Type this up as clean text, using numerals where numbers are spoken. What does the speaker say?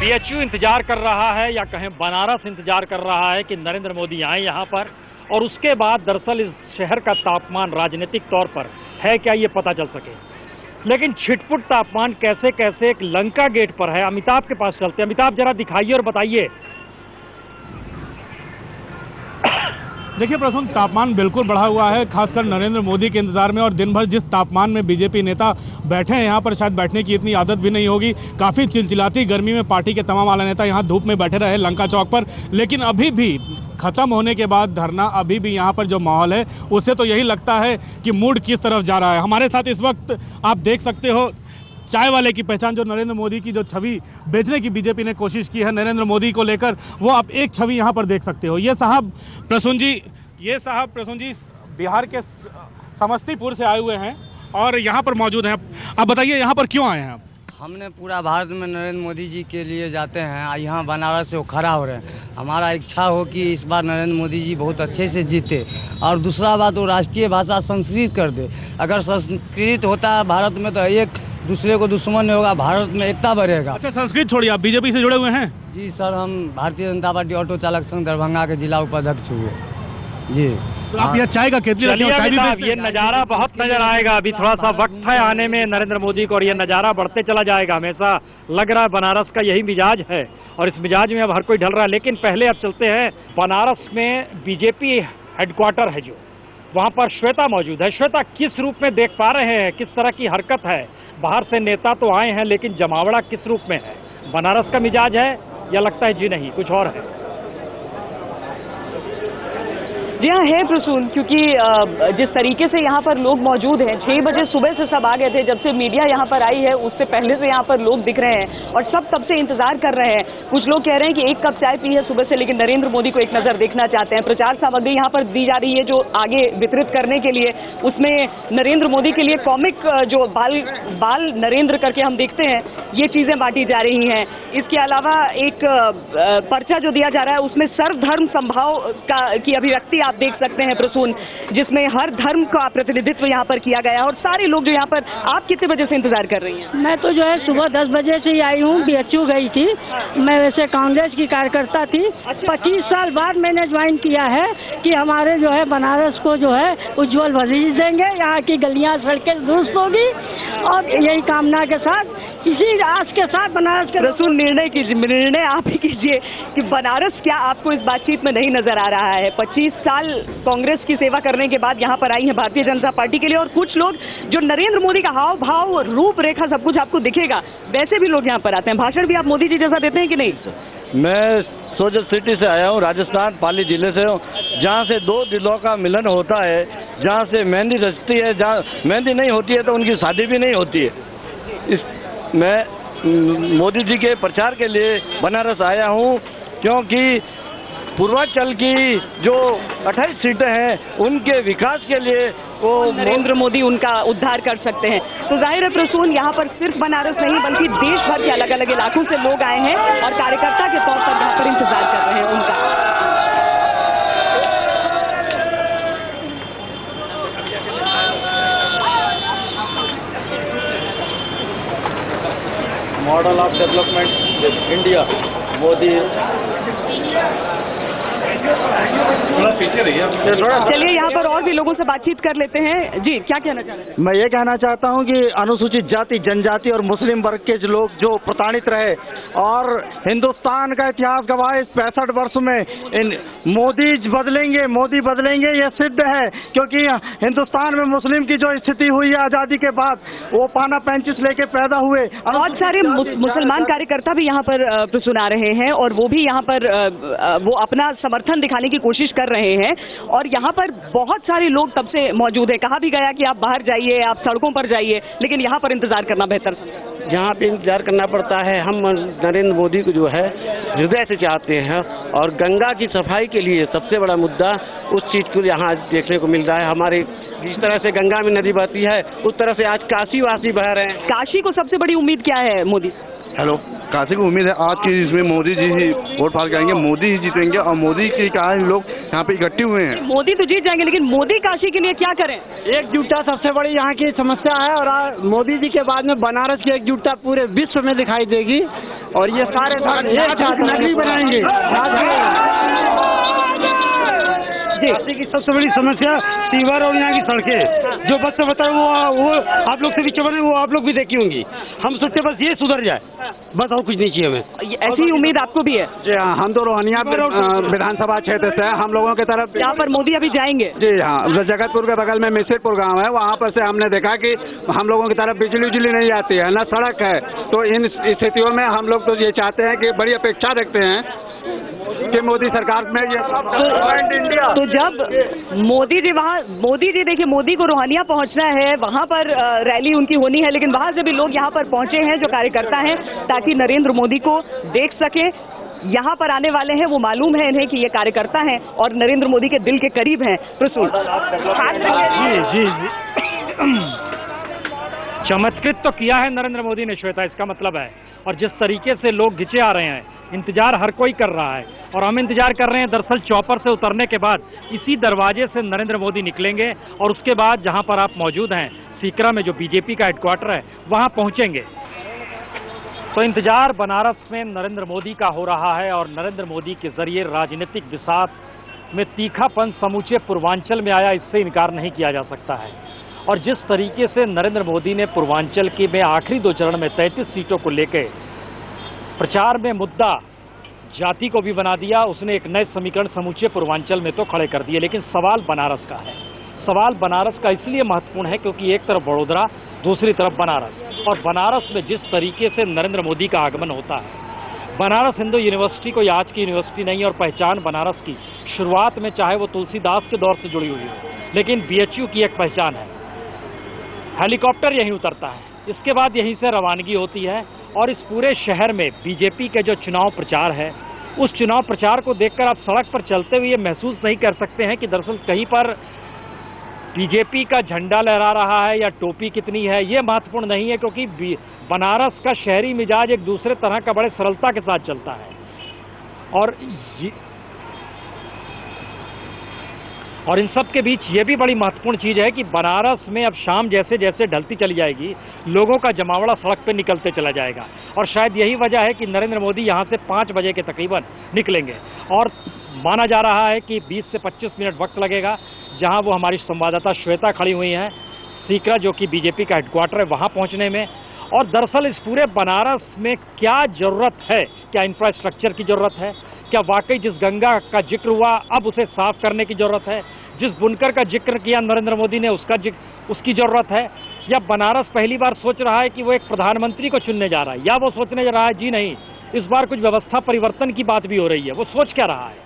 BHU इंतजार कर रहा है या कहें बनारस इंतजार कर रहा है कि नरेंद्र मोदी आए यहाँ पर, और उसके बाद दरअसल इस शहर का तापमान राजनीतिक तौर पर है क्या ये पता चल सके। लेकिन छिटपुट तापमान कैसे कैसे एक लंका गेट पर है। अमिताभ के पास चलते हैं। अमिताभ, जरा दिखाइए और बताइए। देखिए प्रसून, तापमान बिल्कुल बढ़ा हुआ है, खासकर नरेंद्र मोदी के इंतजार में। और दिन भर जिस तापमान में बीजेपी नेता बैठे हैं यहाँ पर, शायद बैठने की इतनी आदत भी नहीं होगी। काफ़ी चिलचिलाती गर्मी में पार्टी के तमाम आला नेता यहाँ धूप में बैठे रहे लंका चौक पर। लेकिन अभी भी खत्म होने के बाद धरना, अभी भी यहाँ पर जो माहौल है उससे तो यही लगता है कि मूड किस तरफ जा रहा है। हमारे साथ इस वक्त आप देख सकते हो चाय वाले की पहचान, जो नरेंद्र मोदी की जो छवि बेचने की बीजेपी ने कोशिश की है नरेंद्र मोदी को लेकर, वो आप एक छवि यहाँ पर देख सकते हो। ये साहब प्रसून जी बिहार के समस्तीपुर से आए हुए हैं और यहाँ पर मौजूद हैं। आप बताइए यहाँ पर क्यों आए हैं आप? हमने पूरा भारत में नरेंद्र मोदी जी के लिए जाते हैं, यहाँ बनारस से वो खड़ा हो रहे हैं। हमारा इच्छा हो कि इस बार नरेंद्र मोदी जी बहुत अच्छे से जीते, और दूसरा बात वो राष्ट्रीय भाषा संस्कृत कर दे। अगर संस्कृत होता है भारत में तो एक दूसरे को दुश्मन नहीं होगा, भारत में एकता बढ़ेगा। अच्छा, संस्कृत छोड़िए, आप बीजेपी से जुड़े हुए हैं? जी सर, हम भारतीय जनता पार्टी ऑटो चालक संघ दरभंगा के जिला उपाध्यक्ष हुए जी। तो आप यहाँ चाय का केतली रखे हो, चाय भी बेचते हैं? ये नज़ारा बहुत नजर आएगा। अभी थोड़ा सा वक्त है आने में नरेंद्र मोदी को, और ये नज़ारा बढ़ते चला जाएगा। हमेशा लग रहा है बनारस का यही मिजाज है, और इस मिजाज में अब हर कोई ढल रहा है। लेकिन पहले अब चलते हैं बनारस में बीजेपी हेडक्वार्टर है जो, वहाँ पर श्वेता मौजूद है। श्वेता, किस रूप में देख पा रहे हैं, किस तरह की हरकत है? बाहर से नेता तो आए हैं, लेकिन जमावड़ा किस रूप में है? बनारस का मिजाज है या लगता है जी नहीं कुछ और है? जी हाँ, है प्रसून, क्योंकि जिस तरीके से यहाँ पर लोग मौजूद हैं, 6 बजे सुबह से सब आ गए थे। जब से मीडिया यहाँ पर आई है उससे पहले से यहाँ पर लोग दिख रहे हैं और सब तब से इंतजार कर रहे हैं। कुछ लोग कह रहे हैं कि 1 कप चाय पी है सुबह से, लेकिन नरेंद्र मोदी को एक नज़र देखना चाहते हैं। प्रचार सामग्री यहाँ पर दी जा रही है जो आगे वितरित करने के लिए, उसमें नरेंद्र मोदी के लिए कॉमिक जो बाल नरेंद्र करके हम देखते हैं, ये चीज़ें बांटी जा रही हैं। इसके अलावा एक पर्चा जो दिया जा रहा है उसमें सर्वधर्म संभाव की अभिव्यक्ति आप देख सकते हैं प्रसून, जिसमें हर धर्म का प्रतिनिधित्व यहाँ पर किया गया है। और सारे लोग जो यहाँ पर, आप कितने बजे से इंतजार कर रही हैं? मैं तो जो है सुबह 10 बजे से ही आई हूँ। बीएचयू गई थी, मैं वैसे कांग्रेस की कार्यकर्ता थी। 25 साल बाद मैंने ज्वाइन किया है कि हमारे जो है बनारस को जो है उज्जवल भविष्य देंगे, यहाँ की गलियाँ सड़कें दुरुस्त होगी, और यही कामना के साथ, इसी आस के साथ बनारस के प्रसून निर्णय आप ही कीजिए कि बनारस क्या आपको इस बातचीत में नहीं नजर आ रहा है? 25 साल कांग्रेस की सेवा करने के बाद यहाँ पर आई हैं भारतीय जनता पार्टी के लिए, और कुछ लोग जो नरेंद्र मोदी का हाव भाव, रूपरेखा, सब कुछ आपको दिखेगा, वैसे भी लोग यहाँ पर आते हैं। भाषण भी आप मोदी जी जैसा देते हैं कि नहीं? मैं सोजत सिटी से आया हूँ, राजस्थान पाली जिले से हूँ, जहाँ से 2 दिलों का मिलन होता है, जहाँ से मेहंदी रचती है, जहाँ मेहंदी नहीं होती है तो उनकी शादी भी नहीं होती है। मैं मोदी जी के प्रचार के लिए बनारस आया हूँ, क्योंकि पूर्वांचल की जो 28 सीटें हैं उनके विकास के लिए वो नरेंद्र मोदी उनका उद्धार कर सकते हैं। तो जाहिर है प्रसून, यहाँ पर सिर्फ बनारस नहीं बल्कि देश भर के अलग अलग इलाकों से लोग आए हैं और कार्यकर्ता के तौर पर यहाँ पर इंतजार कर रहे हैं उनका। Model of development India Modi. चलिए यहाँ पर और भी लोगों से बातचीत कर लेते हैं। जी, क्या कहना चाह रहे हैं? मैं ये कहना चाहता हूँ कि अनुसूचित जाति, जनजाति और मुस्लिम वर्ग के जो लोग जो प्रताड़ित रहे, और हिंदुस्तान का इतिहास गवाह है, इस 65 वर्ष में मोदी बदलेंगे ये सिद्ध है। क्योंकि हिंदुस्तान में मुस्लिम की जो स्थिति हुई है आज़ादी के बाद, वो पाना 35 लेके पैदा हुए। बहुत सारे मुसलमान कार्यकर्ता भी यहाँ पर सुना रहे हैं, और वो भी यहाँ पर वो अपना समर्थन दिखाने की कोशिश कर रहे हैं। और यहाँ पर बहुत सारे लोग तब से मौजूद हैं। कहा भी गया कि आप बाहर जाइए, आप सड़कों पर जाइए, लेकिन यहाँ पर इंतजार करना बेहतर समझा। यहाँ पे इंतजार करना पड़ता है। हम नरेंद्र मोदी को जो है हृदय से चाहते हैं, और गंगा की सफाई के लिए सबसे बड़ा मुद्दा उस चीज़ को यहाँ देखने को मिल रहा है। हमारे जिस तरह से गंगा में नदी बहती है, उस तरह से आज काशी वासी बह रहे हैं। काशी को सबसे बड़ी उम्मीद क्या है मोदी? हेलो, काशी को उम्मीद है आज की इसमें मोदी जी ही वोट फाड़ के आएंगे, मोदी ही जीतेंगे और मोदी के कारण लोग यहाँ पे इकट्ठे हुए हैं। मोदी तो जीत जाएंगे, लेकिन मोदी काशी के लिए क्या करें? एकजुटता सबसे बड़ी यहाँ की समस्या है और मोदी जी के बाद में बनारस की एकजुटता पूरे विश्व में दिखाई देगी और ये सारे एक साथ नगरी बनाएंगे। काशी की सबसे बड़ी समस्या सीवर और यहाँ की सड़कें, जो बच्चे बताए वो आप लोग से भी चबने, वो आप लोग भी देखी होंगी। हम सोचते बस ये सुधर जाए, बस और कुछ नहीं चाहिए हमें। ऐसी उम्मीद आपको भी है? जी हाँ, हम तो रोहनिया विधानसभा क्षेत्र से हम लोगों की तरफ यहाँ पर मोदी अभी जाएंगे। जी हाँ, जगतपुर के बगल में मिसिरपुर गांव है, वहाँ पर से हमने देखा कि हम लोगों की तरफ बिजली उजली नहीं आती है, न सड़क है। तो इन स्थितियों में हम लोग तो ये चाहते हैं कि बड़ी अपेक्षा रखते हैं कि मोदी सरकार में ये तो जब मोदी जी देखिए, मोदी को रोहनिया पहुंचना है, वहां पर रैली उनकी होनी है, लेकिन वहां से भी लोग यहां पर पहुंचे हैं जो कार्यकर्ता हैं, ताकि नरेंद्र मोदी को देख सकें। यहाँ पर आने वाले हैं, वो मालूम है इन्हें कि ये कार्यकर्ता हैं और नरेंद्र मोदी के दिल के करीब हैं। प्रसून जी चमत्कृत तो किया है नरेंद्र मोदी ने श्वेता, इसका मतलब है। और जिस तरीके से लोग खिंचे आ रहे हैं, इंतजार हर कोई कर रहा है और हम इंतजार कर रहे हैं। दरअसल चौपर से उतरने के बाद इसी दरवाजे से नरेंद्र मोदी निकलेंगे और उसके बाद जहां पर आप मौजूद हैं, सीकरा में जो बीजेपी का हेडक्वार्टर है, वहां पहुंचेंगे। तो इंतजार बनारस में नरेंद्र मोदी का हो रहा है और नरेंद्र मोदी के जरिए राजनीतिक बिसात में तीखापन समूचे पूर्वांचल में आया, इससे इनकार नहीं किया जा सकता है। और जिस तरीके से नरेंद्र मोदी ने पूर्वांचल के में आखिरी 2 चरण में 33 सीटों को लेकर प्रचार में मुद्दा जाति को भी बना दिया, उसने एक नए समीकरण समूचे पूर्वांचल में तो खड़े कर दिए। लेकिन सवाल बनारस का है। सवाल बनारस का इसलिए महत्वपूर्ण है क्योंकि एक तरफ बड़ोदरा, दूसरी तरफ बनारस, और बनारस में जिस तरीके से नरेंद्र मोदी का आगमन होता है, बनारस हिंदू यूनिवर्सिटी कोई आज की यूनिवर्सिटी नहीं है और पहचान बनारस की शुरुआत में चाहे वो तुलसीदास के दौर से जुड़ी हुई हो, लेकिन बीएचयू की एक पहचान है। हेलीकॉप्टर यहीं उतरता है, इसके बाद यहीं से रवानगी होती है और इस पूरे शहर में बीजेपी के जो चुनाव प्रचार है, उस चुनाव प्रचार को देखकर आप सड़क पर चलते हुए महसूस नहीं कर सकते हैं कि दरअसल कहीं पर बीजेपी का झंडा लहरा रहा है या टोपी कितनी है। ये महत्वपूर्ण नहीं है, क्योंकि बनारस का शहरी मिजाज एक दूसरे तरह का बड़े सरलता के साथ चलता है। और इन सब के बीच ये भी बड़ी महत्वपूर्ण चीज़ है कि बनारस में अब शाम जैसे जैसे ढलती चली जाएगी, लोगों का जमावड़ा सड़क पे निकलते चला जाएगा। और शायद यही वजह है कि नरेंद्र मोदी यहाँ से 5 बजे के तकरीबन निकलेंगे और माना जा रहा है कि 20 से 25 मिनट वक्त लगेगा। जहाँ वो हमारी संवाददाता श्वेता खड़ी हुई हैं, सीकरा जो कि बीजेपी का हेडक्वार्टर है, वहाँ पहुँचने में। और दरअसल इस पूरे बनारस में क्या ज़रूरत है, क्या इंफ्रास्ट्रक्चर की ज़रूरत है, क्या वाकई जिस गंगा का जिक्र हुआ अब उसे साफ करने की ज़रूरत है, जिस बुनकर का जिक्र किया नरेंद्र मोदी ने उसकी ज़रूरत है, या बनारस पहली बार सोच रहा है कि वो एक प्रधानमंत्री को चुनने जा रहा है, या वो सोचने जा रहा है जी नहीं, इस बार कुछ व्यवस्था परिवर्तन की बात भी हो रही है, वो सोच क्या रहा है।